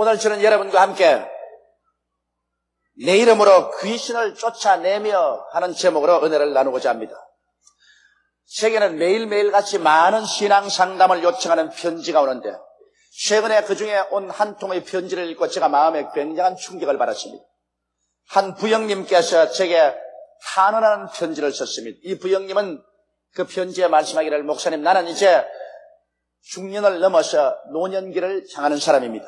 오늘 저는 여러분과 함께 내 이름으로 귀신을 쫓아내며 하는 제목으로 은혜를 나누고자 합니다. 세계는 매일매일 같이 많은 신앙 상담을 요청하는 편지가 오는데 최근에 그중에 온 한 통의 편지를 읽고 제가 마음에 굉장한 충격을 받았습니다. 한 부형님께서 제게 탄원하는 편지를 썼습니다. 이 부형님은 그 편지에 말씀하기를, 목사님, 나는 이제 중년을 넘어서 노년기를 향하는 사람입니다.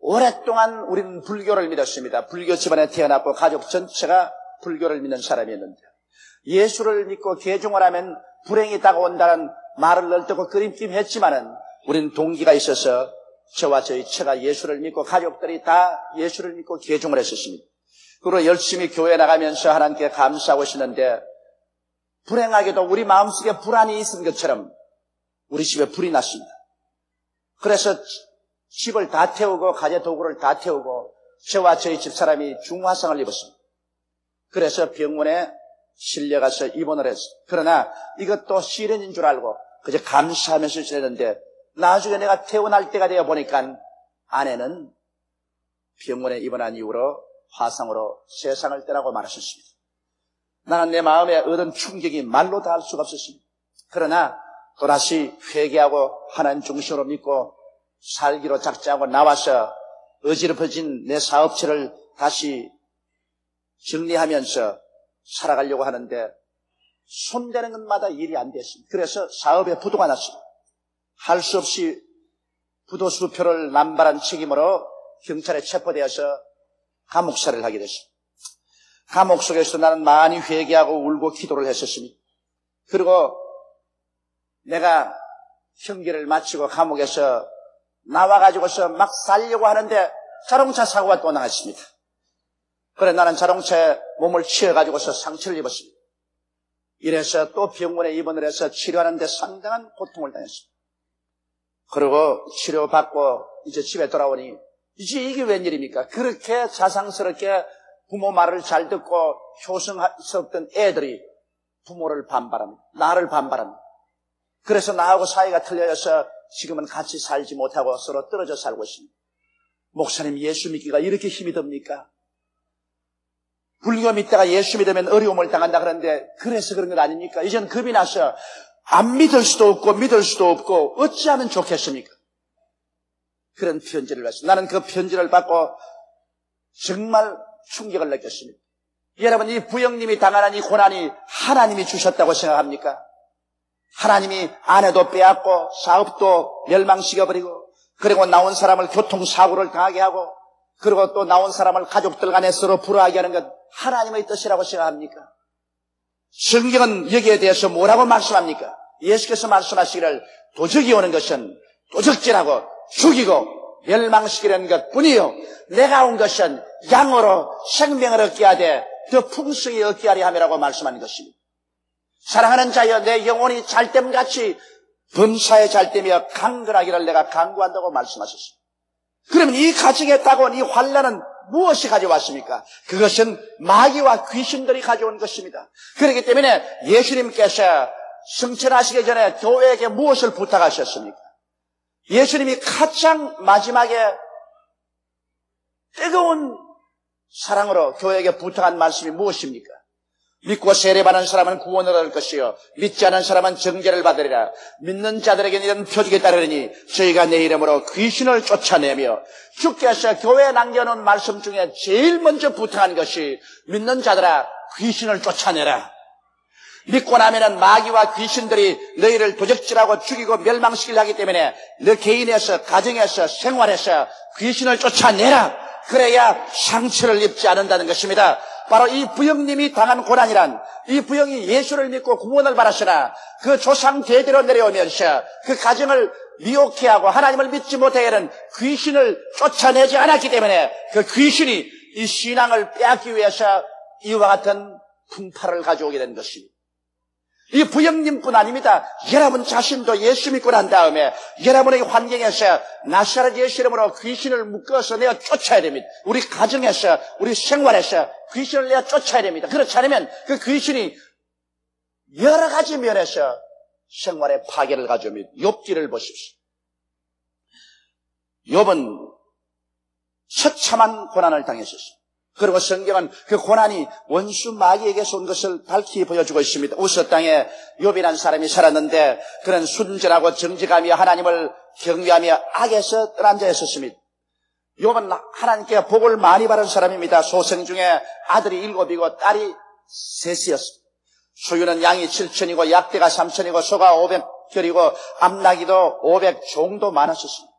오랫동안 우리는 불교를 믿었습니다. 불교 집안에 태어났고 가족 전체가 불교를 믿는 사람이었는데 예수를 믿고 개종을 하면 불행이 다가온다는 말을 널뛰고 끄림김했지만은 우리는 동기가 있어서 저와 저희 처가 예수를 믿고 가족들이 다 예수를 믿고 개종을 했었습니다. 그리고 열심히 교회 나가면서 하나님께 감사하고 있었는데 불행하게도 우리 마음속에 불안이 있은 것처럼 우리 집에 불이 났습니다. 그래서 집을 다 태우고 가재 도구를 다 태우고 저와 저희 집사람이 중화상을 입었습니다. 그래서 병원에 실려가서 입원을 했어요. 그러나 이것도 시련인 줄 알고 그저 감사하면서 지냈는데 나중에 내가 퇴원할 때가 되어 보니까 아내는 병원에 입원한 이후로 화상으로 세상을 떠나고 말았었습니다. 나는 내 마음에 얻은 충격이 말로 다 할 수가 없었습니다. 그러나 또다시 회개하고 하나님 중심으로 믿고 살기로 작정하고 나와서 어지럽어진 내 사업체를 다시 정리하면서 살아가려고 하는데 손대는 것마다 일이 안 됐습니다. 그래서 사업에 부도가 났습니다. 할 수 없이 부도 수표를 남발한 책임으로 경찰에 체포되어서 감옥살이를 하게 됐습니다. 감옥 속에서 나는 많이 회개하고 울고 기도를 했었습니다. 그리고 내가 형기를 마치고 감옥에서 나와가지고서 막 살려고 하는데 자동차 사고가 또 나왔습니다. 그래 나는 자동차에 몸을 치여가지고서 상처를 입었습니다. 이래서 또 병원에 입원을 해서 치료하는데 상당한 고통을 당했습니다. 그리고 치료받고 이제 집에 돌아오니 이제 이게 웬일입니까? 그렇게 자상스럽게 부모 말을 잘 듣고 효성스럽던 애들이 부모를 반발합니다. 나를 반발합니다. 그래서 나하고 사이가 틀려져서 지금은 같이 살지 못하고 서로 떨어져 살고 있습니다. 목사님, 예수 믿기가 이렇게 힘이 듭니까? 불교 믿다가 예수 믿으면 어려움을 당한다 그러는데 그래서 그런 것 아닙니까? 이젠 겁이 나서 안 믿을 수도 없고 믿을 수도 없고 어찌하면 좋겠습니까? 그런 편지를 받았습니다. 나는 그 편지를 받고 정말 충격을 느꼈습니다. 여러분, 이 부형님이 당하는 이 고난이 하나님이 주셨다고 생각합니까? 하나님이 아내도 빼앗고 사업도 멸망시켜버리고 그리고 나온 사람을 교통사고를 당하게 하고 그리고 또 나온 사람을 가족들 간에 서로 불화하게 하는 것 하나님의 뜻이라고 생각합니까? 성경은 여기에 대해서 뭐라고 말씀합니까? 예수께서 말씀하시기를 도적이 오는 것은 도적질하고 죽이고 멸망시키려는 것뿐이요 내가 온 것은 양으로 생명을 얻게 하되 더 풍성히 얻게 하려 함이라고 말씀하는 것입니다. 사랑하는 자여, 내 영혼이 잘됨같이 범사에 잘되며 강건하기를 내가 강구한다고 말씀하셨습니다. 그러면 이 가정에 따가운 이 환난은 무엇이 가져왔습니까? 그것은 마귀와 귀신들이 가져온 것입니다. 그렇기 때문에 예수님께서 승천하시기 전에 교회에게 무엇을 부탁하셨습니까? 예수님이 가장 마지막에 뜨거운 사랑으로 교회에게 부탁한 말씀이 무엇입니까? 믿고 세례받는 사람은 구원을 얻을 것이요 믿지 않은 사람은 정죄를 받으리라. 믿는 자들에게는 이런 표적이 따르니 저희가 내 이름으로 귀신을 쫓아내며 주께서 교회에 남겨놓은 말씀 중에 제일 먼저 부탁한 것이 믿는 자들아 귀신을 쫓아내라. 믿고 나면은 마귀와 귀신들이 너희를 도적질하고 죽이고 멸망시키려 하기 때문에 너 개인에서 가정에서 생활에서 귀신을 쫓아내라. 그래야 상처를 입지 않는다는 것입니다. 바로 이 부형님이 당한 고난이란 이 부형이 예수를 믿고 구원을 받았으나 그 조상 대대로 내려오면서 그 가정을 미혹해 하고 하나님을 믿지 못하게 하는 귀신을 쫓아내지 않았기 때문에 그 귀신이 이 신앙을 빼앗기 위해서 이와 같은 풍파를 가져오게 된 것입니다. 이 부형님뿐 아닙니다. 여러분 자신도 예수 믿고 난 다음에 여러분의 환경에서 나사렛 예수 이름으로 귀신을 묶어서 내가 쫓아야 됩니다. 우리 가정에서 우리 생활에서 귀신을 내가 쫓아야 됩니다. 그렇지 않으면 그 귀신이 여러 가지 면에서 생활에 파괴를 가져옵니다. 욥기를 보십시오. 욥은 처참한 고난을 당했었습니다. 그리고 성경은 그 고난이 원수 마귀에게서 온 것을 밝히 보여주고 있습니다. 우스 땅에 욥이라는 사람이 살았는데 그는 순전하고 정직하며 하나님을 경외하며 악에서 떠난 자였었습니다. 욥은 하나님께 복을 많이 받은 사람입니다. 소생 중에 아들이 7이고 딸이 3이었습니다. 소유는 양이 7,000이고 약대가 3,000이고 소가 500결이고 암나기도 500 종도 많았었습니다.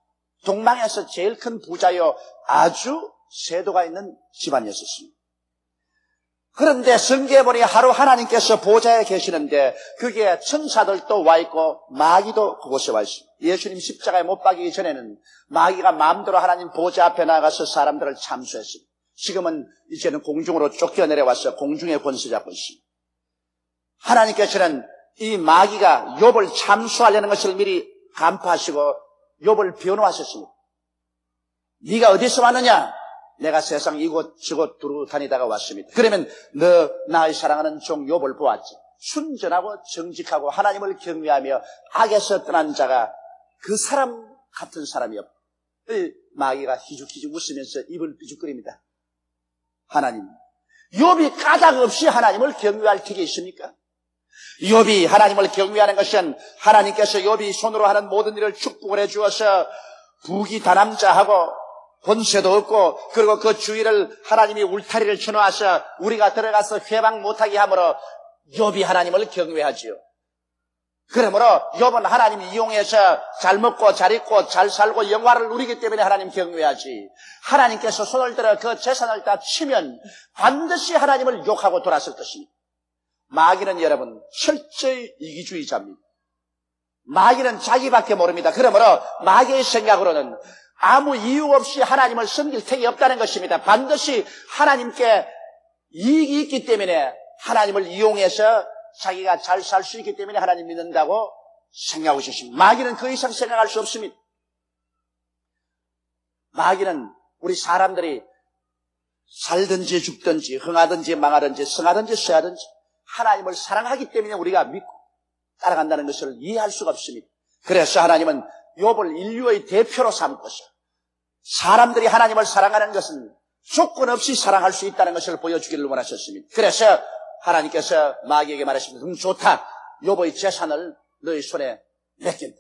동방에서 제일 큰 부자요 아주 세도가 있는 집안이었습니다. 그런데 성경에 보니 하루 하나님께서 보좌에 계시는데 거기에 천사들도 와 있고 마귀도 그곳에 와 있습니다. 예수님 십자가에 못 박이기 전에는 마귀가 마음대로 하나님 보좌 앞에 나가서 사람들을 참수했습니다. 지금은 이제는 공중으로 쫓겨내려와서 공중의 권세 잡고 있습니다. 하나님께서는 이 마귀가 욥을 참수하려는 것을 미리 간파하시고 욥을 변호하셨습니다. 네가 어디서 왔느냐? 내가 세상 이곳 저곳 두루 다니다가 왔습니다. 그러면 너 나의 사랑하는 종 욥을 보았지. 순전하고 정직하고 하나님을 경외하며 악에서 떠난 자가 그 사람 같은 사람이 없다. 마귀가 희죽희죽 웃으면서 입을 삐죽거립니다. 하나님, 욥이 까닭 없이 하나님을 경외할 턱이 있습니까? 욥이 하나님을 경외하는 것은 하나님께서 욥이 손으로 하는 모든 일을 축복을 해주어서 부귀다남자하고 권세도 없고 그리고 그 주위를 하나님이 울타리를 쳐놓아서 우리가 들어가서 회방 못하게 함으로 욥이 하나님을 경외하지요. 그러므로 욥은 하나님이 이용해서 잘 먹고 잘 입고 잘 살고 영화를 누리기 때문에 하나님 경외하지. 하나님께서 손을 들어 그 재산을 다 치면 반드시 하나님을 욕하고 돌아설 것입니다. 마귀는 여러분 철저히 이기주의자입니다. 마귀는 자기밖에 모릅니다. 그러므로 마귀의 생각으로는 아무 이유 없이 하나님을 섬길 턱이 없다는 것입니다. 반드시 하나님께 이익이 있기 때문에 하나님을 이용해서 자기가 잘 살 수 있기 때문에 하나님 믿는다고 생각하고 있습니다. 마귀는 그 이상 생각할 수 없습니다. 마귀는 우리 사람들이 살든지 죽든지 흥하든지 망하든지 성하든지 쇠하든지 하나님을 사랑하기 때문에 우리가 믿고 따라간다는 것을 이해할 수가 없습니다. 그래서 하나님은 욥을 인류의 대표로 삼고서 사람들이 하나님을 사랑하는 것은 조건 없이 사랑할 수 있다는 것을 보여주기를 원하셨습니다. 그래서 하나님께서 마귀에게 말하십니다. 좋다. 욥의 재산을 너희 손에 맡긴다.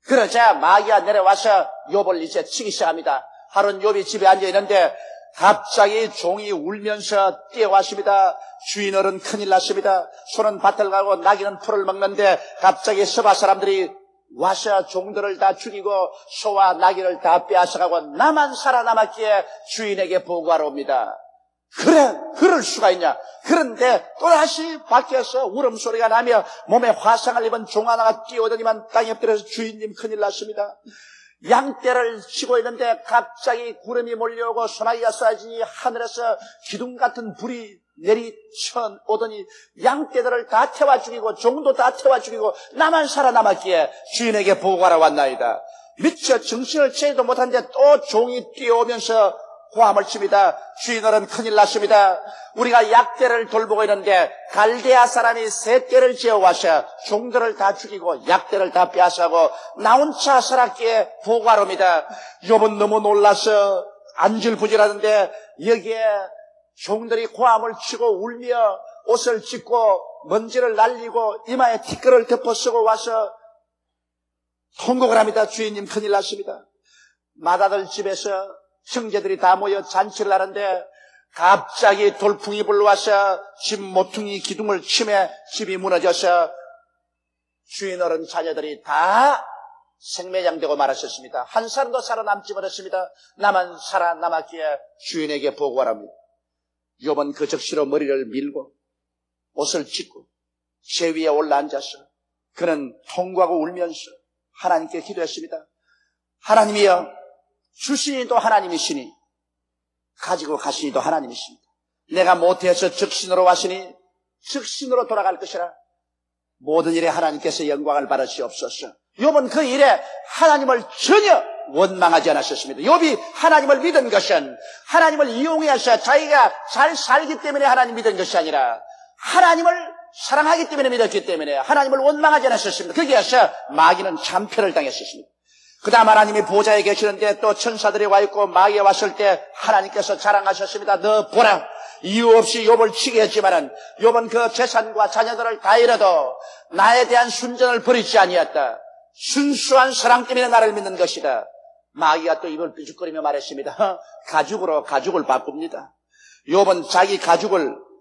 그러자 마귀가 내려와서 욥을 이제 치기 시작합니다. 하루는 욥이 집에 앉아있는데 갑자기 종이 울면서 뛰어왔습니다. 주인어른 큰일 났습니다. 소는 밭을 가고 나귀는 풀을 먹는데 갑자기 서바 사람들이 와서 종들을 다 죽이고 소와 나귀를 다 빼앗아가고 나만 살아남았기에 주인에게 보고하러 옵니다. 그래, 그럴 수가 있냐? 그런데 또다시 밖에서 울음소리가 나며 몸에 화상을 입은 종 하나가 뛰어오더니만 땅에 엎드려서 주인님 큰일 났습니다. 양떼를 치고 있는데 갑자기 구름이 몰려오고 소나기가 쏟아지니 하늘에서 기둥 같은 불이 내리쳐 오더니 양떼들을 다 태워 죽이고 종도 다 태워 죽이고 나만 살아남았기에 주인에게 보고하러 왔나이다. 미처 정신을 차리도 못한데 또 종이 뛰어오면서 고함을 칩니다. 주인어른 큰일 났습니다. 우리가 약대를 돌보고 있는데 갈대아 사람이 3떼를 지어와서 종들을 다 죽이고 약대를 다 빼앗아고 나 혼자 살았기에 보고하러 옵니다. 욥은 너무 놀라서 안절부절하는데 여기에 종들이 고함을 치고 울며 옷을 찢고 먼지를 날리고 이마에 티끌을 덮어쓰고 와서 통곡을 합니다. 주인님 큰일 났습니다. 마다들 집에서 형제들이 다 모여 잔치를 하는데 갑자기 돌풍이 불러와서 집 모퉁이 기둥을 치매 집이 무너져서 주인어른 자녀들이 다 생매장되고 말았었습니다. 한 사람도 살아남지 못했습니다. 나만 살아남았기에 주인에게 보고하랍니다. 욥은 그 적시로 머리를 밀고 옷을 찢고 제 위에 올라앉아서 그는 통곡하고 울면서 하나님께 기도했습니다. 하나님이여, 주시니도 하나님이시니 가지고 가시니도 하나님이십니다. 내가 모태에서 적신으로 왔으니 적신으로 돌아갈 것이라. 모든 일에 하나님께서 영광을 받으시옵소서. 욥은 그 일에 하나님을 전혀 원망하지 않았었습니다. 욥이 하나님을 믿은 것은 하나님을 이용해서 자기가 잘 살기 때문에 하나님 믿은 것이 아니라 하나님을 사랑하기 때문에 믿었기 때문에 하나님을 원망하지 않았었습니다. 거기에서 마귀는 참패를 당했었습니다. 그 다음 하나님이 보좌에 계시는데 또 천사들이 와 있고 마귀가 왔을 때 하나님께서 자랑하셨습니다. 너 보라. 이유 없이 욥을 치게 했지만은 욥은 그 재산과 자녀들을 다 잃어도 나에 대한 순전을 버리지 아니했다. 순수한 사랑 때문에 나를 믿는 것이다. 마귀가 또 입을 삐죽거리며 말했습니다. 가죽을 바꿉니다. 욥은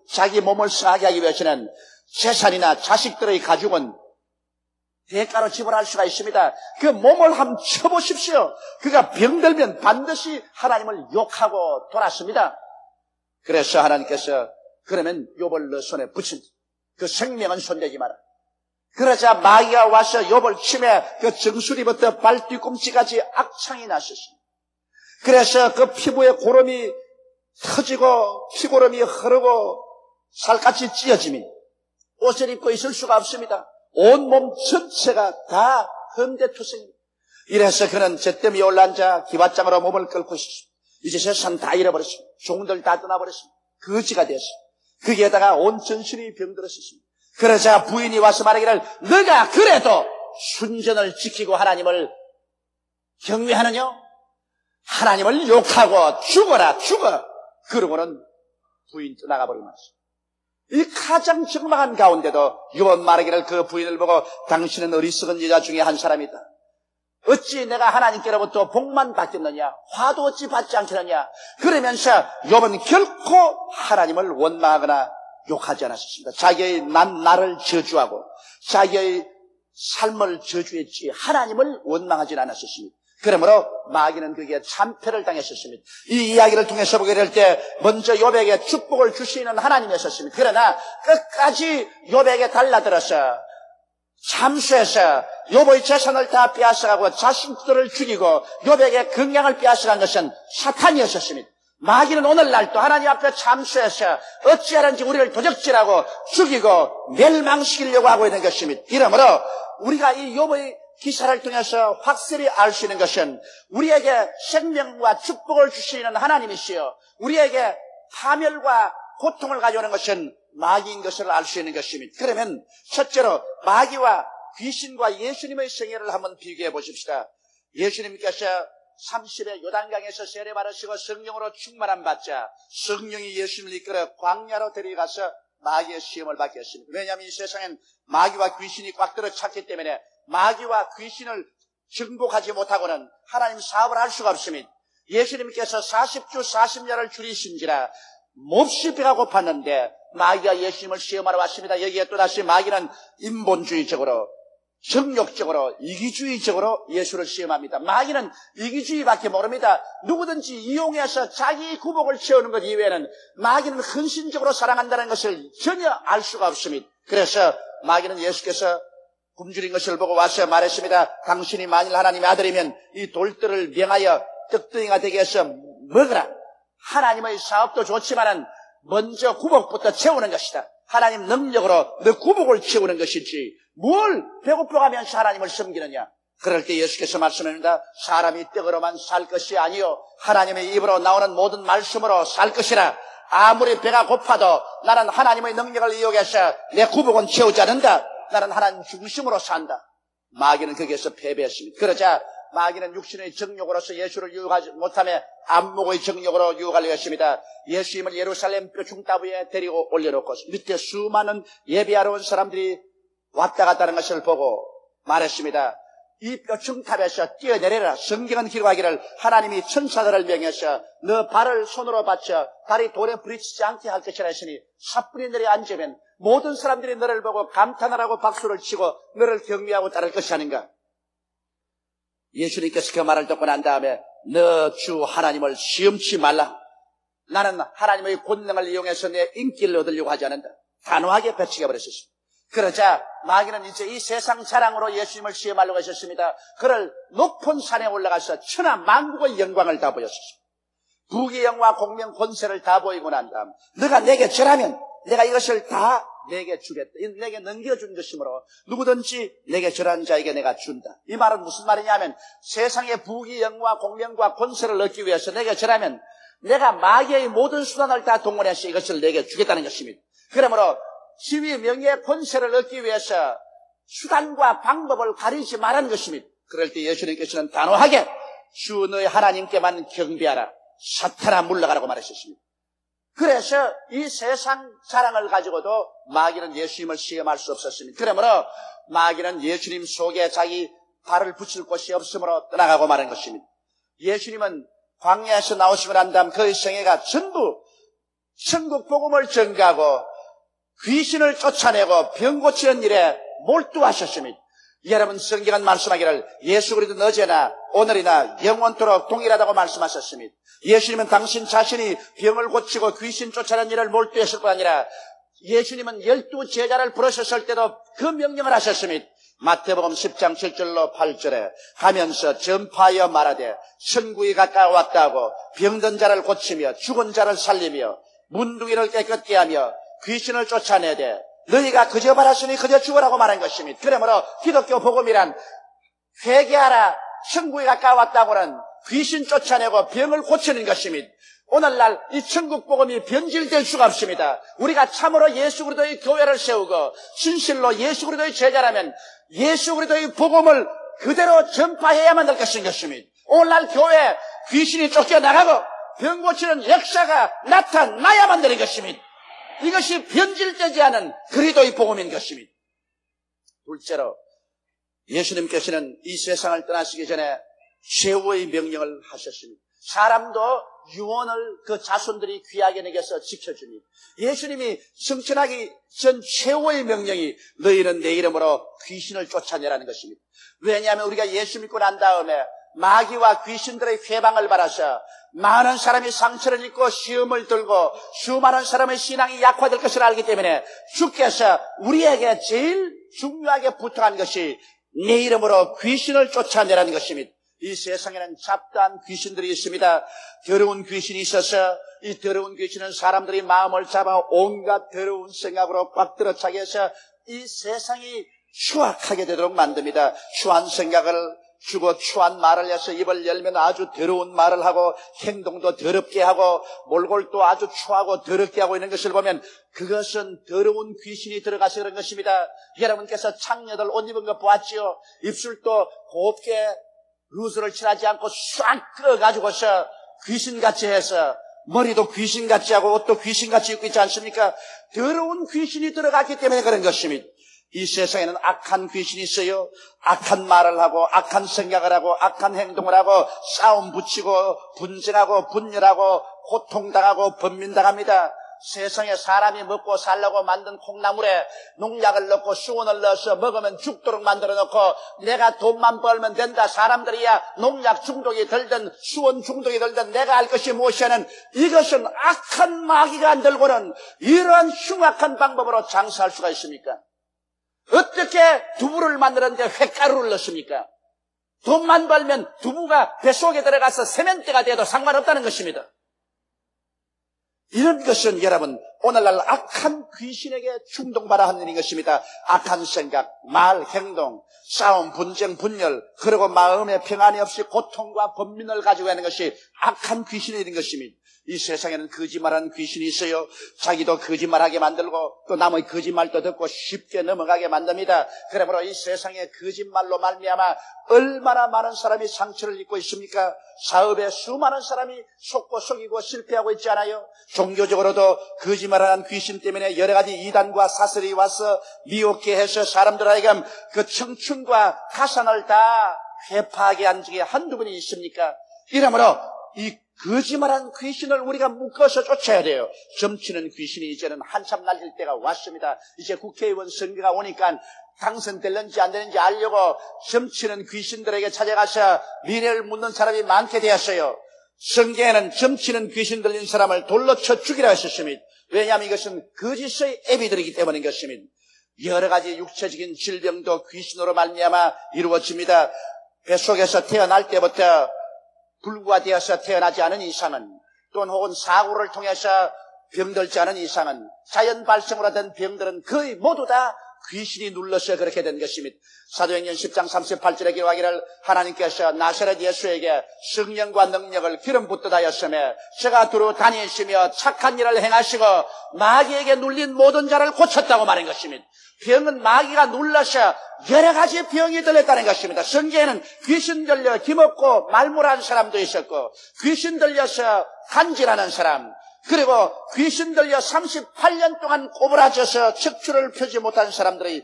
자기 몸을 상하게 하기 위해서는 재산이나 자식들의 가죽은 대가로 지불할 수가 있습니다. 그 몸을 한번 쳐보십시오. 그가 병들면 반드시 하나님을 욕하고 돌았습니다. 그래서 하나님께서 그러면 욥을 너 손에 붙인 그 생명은 손대지 마라. 그러자 마귀가 와서 욥을 치매 그 정수리부터 발 뒤꿈치까지 악창이 났었습니다. 그래서 그 피부에 고름이 터지고 피고름이 흐르고 살갗이 찢어지며 옷을 입고 있을 수가 없습니다. 온몸 전체가 다 흠대투성입니다. 이래서 그는 잿더미에 올라앉아 기왓장으로 몸을 끓고 있었습니다. 이제 세상 다 잃어버렸습니다. 종들 다 떠나버렸습니다. 거지가 되었습니다. 거기에다가 온 전신이 병들었습니다. 그러자 부인이 와서 말하기를 너가 그래도 순전을 지키고 하나님을 경외하느냐? 하나님을 욕하고 죽어라 죽어. 그러고는 부인 떠나가 버리고 말았습니다. 이 가장 적막한 가운데도 욥은 말하기를 그 부인을 보고 당신은 어리석은 여자 중에 한 사람이다. 어찌 내가 하나님께로부터 복만 받겠느냐? 화도 어찌 받지 않겠느냐? 그러면서 욥은 결코 하나님을 원망하거나 욕하지 않았습니다. 자기의 나를 저주하고 자기의 삶을 저주했지 하나님을 원망하지 않았습니다. 그러므로 마귀는 그에게 참패를 당했었습니다. 이 이야기를 통해서 보게 될 때 먼저 욥에게 축복을 주시는 하나님이었습니다. 그러나 끝까지 욥에게 달라들어서 참수해서 욥의 재산을 다 빼앗아가고 자신들을 죽이고 욥에게 건강을 빼앗아간 것은 사탄이었습니다. 마귀는 오늘날도 하나님 앞에 참수해서 어찌하는지 우리를 도적질하고 죽이고 멸망시키려고 하고 있는 것입니다. 이러므로 우리가 이 욥의 기사를 통해서 확실히 알 수 있는 것은 우리에게 생명과 축복을 주시는 하나님이시여 우리에게 파멸과 고통을 가져오는 것은 마귀인 것을 알 수 있는 것입니다. 그러면 첫째로 마귀와 귀신과 예수님의 생애를 한번 비교해 보십시다. 예수님께서 30에 요단강에서 세례 받으시고 성령으로 충만함 받자 성령이 예수님을 이끌어 광야로 데려가서 마귀의 시험을 받게 했습니다. 왜냐하면 이 세상엔 마귀와 귀신이 꽉 들어 찼기 때문에 마귀와 귀신을 정복하지 못하고는 하나님 사업을 할 수가 없습니다. 예수님께서 40주 40년을 줄이신지라 몹시 배가 고팠는데 마귀가 예수님을 시험하러 왔습니다. 여기에 또다시 마귀는 인본주의적으로 정욕적으로 이기주의적으로 예수를 시험합니다. 마귀는 이기주의밖에 모릅니다. 누구든지 이용해서 자기 구복을 채우는 것 이외에는 마귀는 헌신적으로 사랑한다는 것을 전혀 알 수가 없습니다. 그래서 마귀는 예수께서 굶주린 것을 보고 와서 말했습니다. 당신이 만일 하나님의 아들이면 이 돌들을 명하여 떡덩이가 되게 해서 먹으라. 하나님의 사업도 좋지만은 먼저 구복부터 채우는 것이다. 하나님 능력으로 너 구복을 채우는 것이지 뭘 배고파가면서 하나님을 섬기느냐. 그럴 때 예수께서 말씀합니다. 사람이 떡으로만 살 것이 아니요 하나님의 입으로 나오는 모든 말씀으로 살 것이라. 아무리 배가 고파도 나는 하나님의 능력을 이용해서 내 구복은 채우지 않는다. 나는 하나님 중심으로 산다. 마귀는 거기에서 패배했습니다. 그러자 마귀는 육신의 정욕으로서 예수를 유혹하지 못하며 안목의 정욕으로 유혹하려 했습니다. 예수님을 예루살렘 뼈중따 위에 데리고 올려놓고 밑에 수많은 예배하러 온 사람들이 왔다 갔다는 것을 보고 말했습니다. 이 뼈중탑에서 뛰어내려라. 성경은 기록하기를 하나님이 천사들을 명해서 너 발을 손으로 받쳐 발이 돌에 부딪히지 않게 할 것이라 했으니 사뿐히 내려 앉으면 모든 사람들이 너를 보고 감탄을 하고 박수를 치고 너를 경배하고 따를 것이 아닌가. 예수님께서 그 말을 듣고 난 다음에 너 주 하나님을 시험치 말라. 나는 하나님의 권능을 이용해서 내 인기를 얻으려고 하지 않는다. 단호하게 배치게 버렸습니다. 그러자 마귀는 이제 이 세상 자랑으로 예수님을 시험하려고 하셨습니다. 그를 높은 산에 올라가서 천하 만국의 영광을 다 보였습니다. 부귀 영화 공명 권세를 다 보이고 난 다음 너가 내게 절하면 내가 이것을 다 내게 주겠다. 내게 넘겨준 것이므로 누구든지 내게 절하는 자에게 내가 준다. 이 말은 무슨 말이냐면 세상의 부귀 영화 공명과 권세를 얻기 위해서 내게 절하면 내가 마귀의 모든 수단을 다 동원해서 이것을 내게 주겠다는 것입니다. 그러므로 지위 명예 권세를 얻기 위해서 수단과 방법을 가리지 말라는 것입니다. 그럴 때 예수님께서는 단호하게 주 너희 하나님께만 경배하라. 사탄아 물러가라고 말하셨습니다. 그래서 이 세상 자랑을 가지고도 마귀는 예수님을 시험할 수 없었습니다. 그러므로 마귀는 예수님 속에 자기 발을 붙일 곳이 없으므로 떠나가고 마는 것입니다. 예수님은 광야에서 나오시고 난 다음 그의 생애가 전부 천국 복음을 전가하고 귀신을 쫓아내고 병 고치는 일에 몰두하셨습니다. 여러분, 성경은 말씀하기를 예수 그리스도는 어제나 오늘이나 영원토록 동일하다고 말씀하셨습니다. 예수님은 당신 자신이 병을 고치고 귀신 쫓아내는 일을 몰두했을 뿐 아니라 예수님은 12 제자를 부르셨을 때도 그 명령을 하셨습니다. 마태복음 10장 7절로 8절에 가면서 전파하여 말하되 천국이 가까워왔다고 병든 자를 고치며 죽은 자를 살리며 문둥이를 깨끗게 하며 귀신을 쫓아내되 너희가 그저 바랐으니 그저 죽으라고 말한 것입니다. 그러므로 기독교 복음이란 회개하라, 천국이 가까웠다고는 귀신 쫓아내고 병을 고치는 것입니다. 오늘날 이 천국 복음이 변질될 수가 없습니다. 우리가 참으로 예수 그리스도의 교회를 세우고 진실로 예수 그리스도의 제자라면 예수 그리스도의 복음을 그대로 전파해야만 될 것입니다. 오늘날 교회에 귀신이 쫓겨나가고 병 고치는 역사가 나타나야만 되는 것입니다. 이것이 변질되지 않은 그리스도의 복음인 것입니다. 둘째로 예수님께서는 이 세상을 떠나시기 전에 최후의 명령을 하셨습니다. 사람도 유언을 그 자손들이 귀하게 여겨서 지켜줍니다. 예수님이 승천하기 전 최후의 명령이 너희는 내 이름으로 귀신을 쫓아내라는 것입니다. 왜냐하면 우리가 예수 믿고 난 다음에 마귀와 귀신들의 회방을 받아서 많은 사람이 상처를 입고 시험을 들고 수많은 사람의 신앙이 약화될 것을 알기 때문에 주께서 우리에게 제일 중요하게 부탁한 것이 내 이름으로 귀신을 쫓아내라는 것입니다. 이 세상에는 잡다한 귀신들이 있습니다. 더러운 귀신이 있어서 이 더러운 귀신은 사람들이 마음을 잡아 온갖 더러운 생각으로 꽉 들어차게 해서 이 세상이 추악하게 되도록 만듭니다. 추한 생각을 주고 추한 말을 해서 입을 열면 아주 더러운 말을 하고 행동도 더럽게 하고 몰골도 아주 추하고 더럽게 하고 있는 것을 보면 그것은 더러운 귀신이 들어가서 그런 것입니다. 여러분께서 창녀들 옷 입은 거 보았지요? 입술도 곱게 루즈를 칠하지 않고 싹 끌어가지고서 귀신같이 해서 머리도 귀신같이 하고 옷도 귀신같이 입고 있지 않습니까? 더러운 귀신이 들어갔기 때문에 그런 것입니다. 이 세상에는 악한 귀신이 있어요. 악한 말을 하고 악한 생각을 하고 악한 행동을 하고 싸움 붙이고 분쟁하고 분열하고 고통당하고 번민당합니다. 세상에 사람이 먹고 살려고 만든 콩나물에 농약을 넣고 수원을 넣어서 먹으면 죽도록 만들어 놓고 내가 돈만 벌면 된다. 사람들이야 농약 중독이 들든 수원 중독이 들든 내가 알 것이 무엇이냐는 이것은 악한 마귀가 안 들고는 이러한 흉악한 방법으로 장사할 수가 있습니까? 어떻게 두부를 만드는데 횟가루를 넣습니까? 돈만 벌면 두부가 뱃속에 들어가서 세면대가 돼도 상관없다는 것입니다. 이런 것은 여러분 오늘날 악한 귀신에게 충동받아 하는 것입니다. 악한 생각, 말, 행동, 싸움, 분쟁, 분열, 그리고 마음에 평안이 없이 고통과 번민을 가지고 하는 것이 악한 귀신이 되는 것입니다. 이 세상에는 거짓말하는 귀신이 있어요. 자기도 거짓말하게 만들고 또 남의 거짓말도 듣고 쉽게 넘어가게 만듭니다. 그러므로 이 세상에 거짓말로 말미암아 얼마나 많은 사람이 상처를 입고 있습니까? 사업에 수많은 사람이 속고 속이고 실패하고 있지 않아요? 종교적으로도 거짓말하는 귀신 때문에 여러 가지 이단과 사슬이 와서 미혹게 해서 사람들 하여금 그 청춘과 가산을 다 회파하게 한 적이 한두 번이 있습니까? 이러므로 이 거짓말한 귀신을 우리가 묶어서 쫓아야 돼요. 점치는 귀신이 이제는 한참 날릴 때가 왔습니다. 이제 국회의원 선거가 오니까 당선될는지 안 되는지 알려고 점치는 귀신들에게 찾아가서 미래를 묻는 사람이 많게 되었어요. 성경에는 점치는 귀신 들린 사람을 돌로 쳐 죽이라 했었습니다. 왜냐하면 이것은 거짓의 애비들이기 때문인 것입니다. 여러 가지 육체적인 질병도 귀신으로 말미암아 이루어집니다. 뱃속에서 태어날 때부터 불구화되어서 태어나지 않은 이상은 또는 혹은 사고를 통해서 병들지 않은 이상은 자연 발생으로 된 병들은 거의 모두 다 귀신이 눌러서 그렇게 된 것입니다. 사도행전 10장 38절에 기록하기를 하나님께서 나사렛 예수에게 성령과 능력을 기름 붓듯 하였으며 저가 두루 다니시며 착한 일을 행하시고 마귀에게 눌린 모든 자를 고쳤다고 말한 것입니다. 병은 마귀가 눌러서 여러 가지 병이 들렸다는 것입니다. 성경에는 귀신 들려 힘없고 말무라한 사람도 있었고, 귀신 들려서 간질하는 사람, 그리고 귀신 들려 38년 동안 꼬부라져서 척추를 펴지 못한 사람들이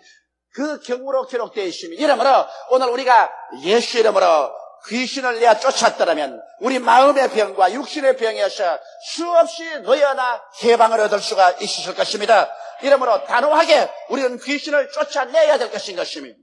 그 경우로 기록되어 있습니다. 이러므로 오늘 우리가 예수 이름으로 귀신을 내어 쫓았더라면 우리 마음의 병과 육신의 병에서 수없이 놓여나 해방을 얻을 수가 있을 것입니다. 이러므로 단호하게 우리는 귀신을 쫓아내야 될 것인 것입니다.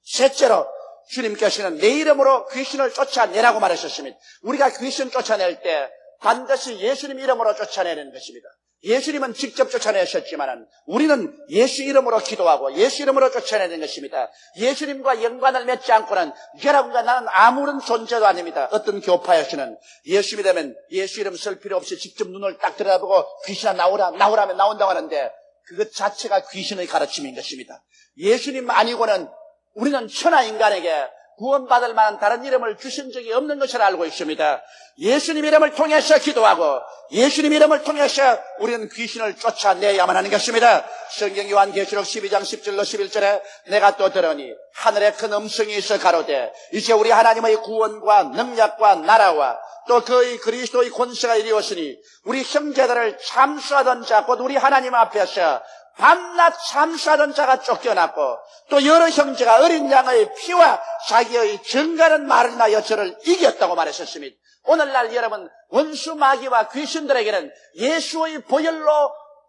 셋째로 주님께서는 내 이름으로 귀신을 쫓아내라고 말하셨습니다. 우리가 귀신 쫓아낼 때 반드시 예수님 이름으로 쫓아내는 것입니다. 예수님은 직접 쫓아내셨지만 우리는 예수 이름으로 기도하고 예수 이름으로 쫓아내는 것입니다. 예수님과 연관을 맺지 않고는 여러분과 나는 아무런 존재도 아닙니다. 어떤 교파에서는 예수 믿으면 예수 이름 쓸 필요 없이 직접 눈을 딱 들여다보고 귀신아 나오라면 나온다고 하는데 그것 자체가 귀신의 가르침인 것입니다. 예수님 아니고는 우리는 천하 인간에게 구원받을 만한 다른 이름을 주신 적이 없는 것을 알고 있습니다. 예수님 이름을 통해서 기도하고 예수님 이름을 통해서 우리는 귀신을 쫓아내야만 하는 것입니다. 성경 요한계시록 12장 10절로 11절에 내가 또 들으니 하늘에 큰 음성이 있어 가로되 이제 우리 하나님의 구원과 능력과 나라와 또 그의 그리스도의 권세가 이르었으니 우리 형제들을 참수하던 자 곧 우리 하나님 앞에서 밤낮 참수하던 자가 쫓겨났고 또 여러 형제가 어린 양의 피와 자기의 정가는 말을 인하여 저를 이겼다고 말했었습니다. 오늘날 여러분 원수 마귀와 귀신들에게는 예수의 보혈로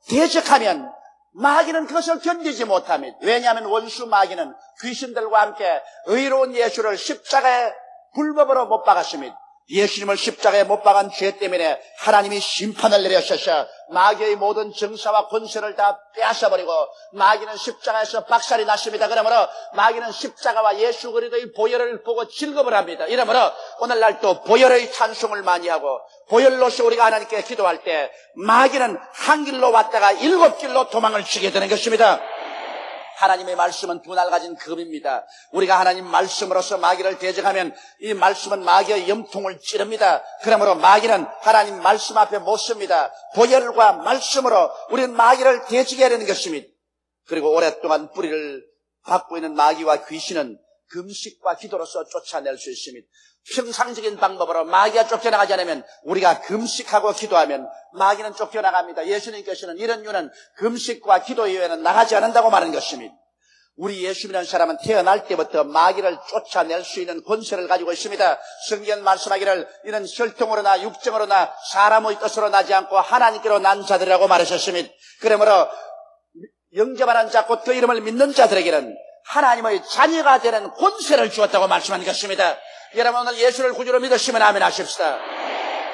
대적하면 마귀는 그것을 견디지 못합니다. 왜냐하면 원수 마귀는 귀신들과 함께 의로운 예수를 십자가에 불법으로 못 박았습니다. 예수님을 십자가에 못 박은 죄 때문에 하나님이 심판을 내려셔서 마귀의 모든 정사와 권세를 다 빼앗아버리고 마귀는 십자가에서 박살이 났습니다. 그러므로 마귀는 십자가와 예수 그리스도의 보혈을 보고 즐겁을 합니다. 이러므로 오늘날 또 보혈의 찬송을 많이 하고 보혈로서 우리가 하나님께 기도할 때 마귀는 한 길로 왔다가 7길로 도망을 치게 되는 것입니다. 하나님의 말씀은 두 날 가진 검입니다. 우리가 하나님 말씀으로서 마귀를 대적하면 이 말씀은 마귀의 염통을 찌릅니다. 그러므로 마귀는 하나님 말씀 앞에 못 섭니다. 보혈과 말씀으로 우리는 마귀를 대적해야 되는 것입니다. 그리고 오랫동안 뿌리를 받고 있는 마귀와 귀신은 금식과 기도로서 쫓아낼 수 있습니다. 평상적인 방법으로 마귀가 쫓겨나가지 않으면 우리가 금식하고 기도하면 마귀는 쫓겨나갑니다. 예수님께서는 이런 이유는 금식과 기도 이외에는 나가지 않는다고 말하는 것입니다. 우리 예수 믿는 사람은 태어날 때부터 마귀를 쫓아낼 수 있는 권세를 가지고 있습니다. 성경 말씀하기를 이는 혈통으로나 육정으로나 사람의 뜻으로 나지 않고 하나님께로 난 자들이라고 말하셨습니다. 그러므로 영접하는 자 곧 그 이름을 믿는 자들에게는 하나님의 자녀가 되는 권세를 주었다고 말씀한 것입니다. 여러분 오늘 예수를 구주로 믿으시면 아멘 하십시다.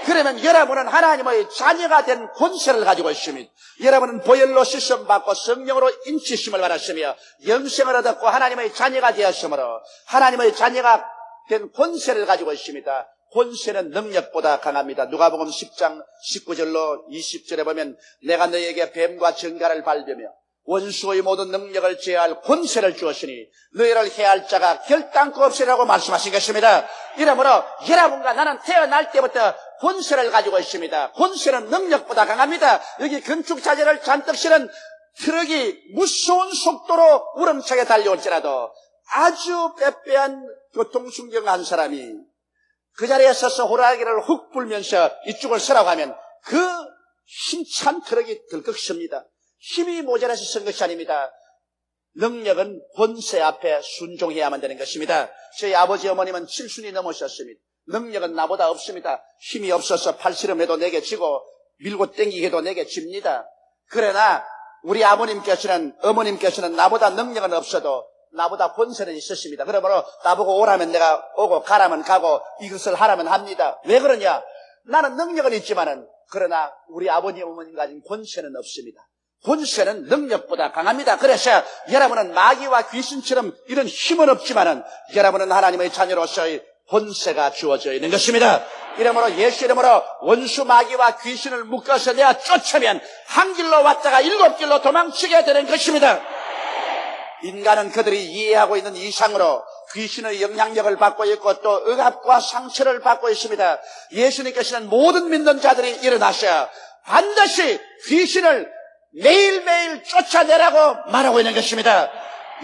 그러면 여러분은 하나님의 자녀가 된 권세를 가지고 있습니다. 여러분은 보혈로 씻음받고 성령으로 인치심을 받았으며 영생을 얻었고 하나님의 자녀가 되었으므로 하나님의 자녀가 된 권세를 가지고 있습니다. 권세는 능력보다 강합니다. 누가복음 10장 19절로 20절에 보면 내가 너희에게 뱀과 정갈을 밟으며 원수의 모든 능력을 제어할 권세를 주었으니 너희를 해할 자가 결단코 없으리라고 말씀하신 것입니다. 이러므로 여러분과 나는 태어날 때부터 권세를 가지고 있습니다. 권세는 능력보다 강합니다. 여기 건축 자재를 잔뜩 실은 트럭이 무서운 속도로 우렁차게 달려올지라도 아주 빼빼한 교통순경한 사람이 그 자리에 서서 호랑이를 훅 불면서 이쪽을 서라고 하면 그 힘찬 트럭이 덜컥 섭니다. 힘이 모자라서 쓴 것이 아닙니다. 능력은 권세 앞에 순종해야만 되는 것입니다. 저희 아버지 어머님은 70이 넘으셨습니다. 능력은 나보다 없습니다. 힘이 없어서 팔씨름해도 내게 지고 밀고 땡기게도 내게 집니다. 그러나 우리 어머님께서는 나보다 능력은 없어도 나보다 권세는 있었습니다. 그러므로 나보고 오라면 내가 오고 가라면 가고 이것을 하라면 합니다. 왜 그러냐? 나는 능력은 있지만은 그러나 우리 아버님 어머님 가진 권세는 없습니다. 권세는 능력보다 강합니다. 그래서 여러분은 마귀와 귀신처럼 이런 힘은 없지만은 여러분은 하나님의 자녀로서의 권세가 주어져 있는 것입니다. 이러므로 예수 이름으로 원수 마귀와 귀신을 묶어서 내가 쫓으면 한 길로 왔다가 7길로 도망치게 되는 것입니다. 인간은 그들이 이해하고 있는 이상으로 귀신의 영향력을 받고 있고 또 억압과 상처를 받고 있습니다. 예수님께서는 모든 믿는 자들이 일어나셔 반드시 귀신을 매일매일 쫓아내라고 말하고 있는 것입니다.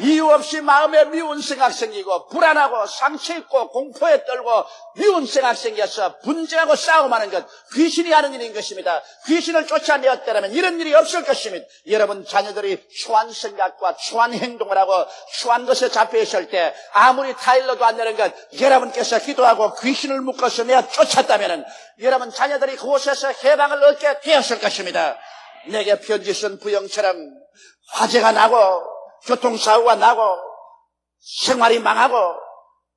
이유 없이 마음에 미운 생각 생기고 불안하고 상처 있고 공포에 떨고 미운 생각 생겨서 분쟁하고 싸움하는 것 귀신이 하는 일인 것입니다. 귀신을 쫓아내었다면 이런 일이 없을 것입니다. 여러분 자녀들이 추한 생각과 추한 행동을 하고 추한 것에 잡혀 있을 때 아무리 타일러도 안 되는 것 여러분께서 기도하고 귀신을 묶어서 내어 쫓았다면 여러분 자녀들이 그곳에서 해방을 얻게 되었을 것입니다. 내게 편지 쓴 부영처럼 화재가 나고 교통사고가 나고 생활이 망하고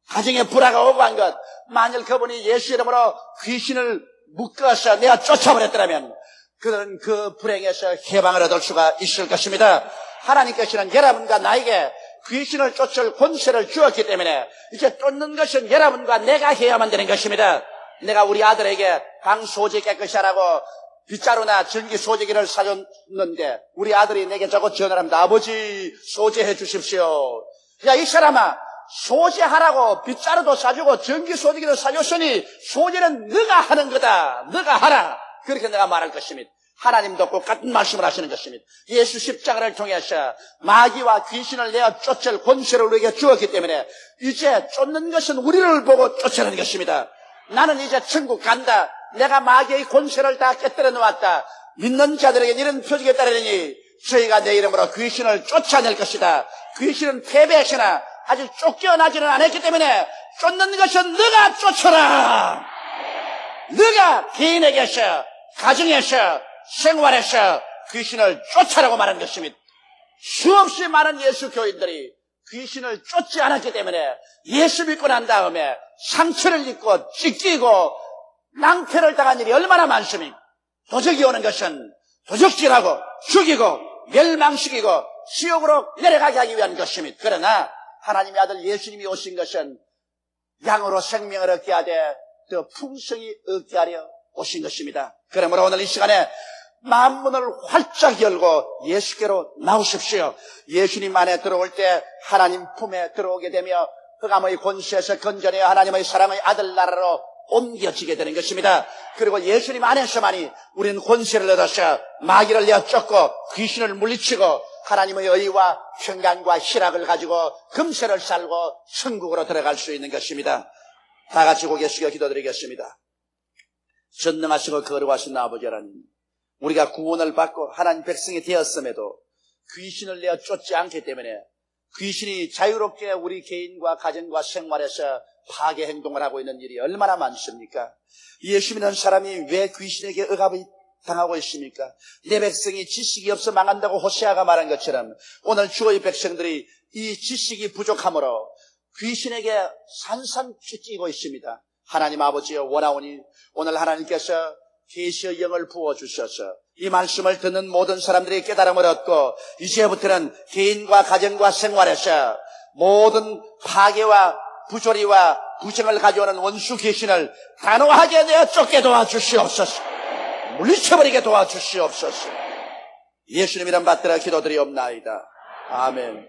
가정에 불화가 오고 한 것 만일 그분이 예수 이름으로 귀신을 묶어서 내가 쫓아버렸더라면 그들은 그 불행에서 해방을 얻을 수가 있을 것입니다. 하나님께서는 여러분과 나에게 귀신을 쫓을 권세를 주었기 때문에 이제 쫓는 것은 여러분과 내가 해야만 되는 것입니다. 내가 우리 아들에게 방 소지 깨끗이 하라고 빗자루나 전기 소지기를 사줬는데 우리 아들이 내게 자꾸 전화를 합니다. 아버지 소지해 주십시오. 야 이 사람아 소지하라고 빗자루도 사주고 전기 소지기도 사줬으니 소지는 네가 하는 거다. 네가 하라. 그렇게 내가 말할 것입니다. 하나님도 똑같은 말씀을 하시는 것입니다. 예수 십자가를 통해서 마귀와 귀신을 내어 쫓을 권세를 우리에게 주었기 때문에 이제 쫓는 것은 우리를 보고 쫓아내는 것입니다. 나는 이제 천국 간다. 내가 마귀의 권세를 다 깨뜨려 놓았다. 믿는 자들에게 이런 표적에 따르니 저희가 내 이름으로 귀신을 쫓아낼 것이다. 귀신은 패배했으나 아직 쫓겨나지는 않았기 때문에 쫓는 것은 네가 쫓아라. 네가 개인에게서 가정에서 생활에서 귀신을 쫓아라고 말하는 것입니다. 수없이 많은 예수 교인들이 귀신을 쫓지 않았기 때문에 예수 믿고 난 다음에 상처를 입고 찢기고 낭패를 당한 일이 얼마나 많습니까? 도적이 오는 것은 도적질하고 죽이고 멸망시키고 지옥으로 내려가게 하기 위한 것입니다. 그러나 하나님의 아들 예수님이 오신 것은 양으로 생명을 얻게 하되 더 풍성히 얻게 하려 오신 것입니다. 그러므로 오늘 이 시간에 만문을 활짝 열고 예수께로 나오십시오. 예수님 안에 들어올 때 하나님 품에 들어오게 되며 흑암의 권세에서 건져내어 하나님의 사랑의 아들 나라로 옮겨지게 되는 것입니다. 그리고 예수님 안에서만이 우리는 권세를 얻어서 마귀를 내어 쫓고 귀신을 물리치고 하나님의 의와 평강과 희락을 가지고 금세를 살고 천국으로 들어갈 수 있는 것입니다. 다 같이 고개 숙여 기도드리겠습니다. 전능하시고 거룩하신 아버지 하나님, 우리가 구원을 받고 하나님 백성이 되었음에도 귀신을 내어 쫓지 않기 때문에 귀신이 자유롭게 우리 개인과 가정과 생활에서 파괴 행동을 하고 있는 일이 얼마나 많습니까? 예수 믿는 사람이 왜 귀신에게 억압을 당하고 있습니까? 내 백성이 지식이 없어 망한다고 호세아가 말한 것처럼 오늘 주의 백성들이 이 지식이 부족함으로 귀신에게 산산 쫓기고 있습니다. 하나님 아버지여 원하오니 오늘 하나님께서 계시의 영을 부어주셔서 이 말씀을 듣는 모든 사람들이 깨달음을 얻고 이제부터는 개인과 가정과 생활에서 모든 파괴와 부조리와 부정을 가져오는 원수 귀신을 단호하게 내어 쫓게 도와주시옵소서. 물리쳐버리게 도와주시옵소서. 예수님 이름 받들어 기도드리옵나이다. 아멘.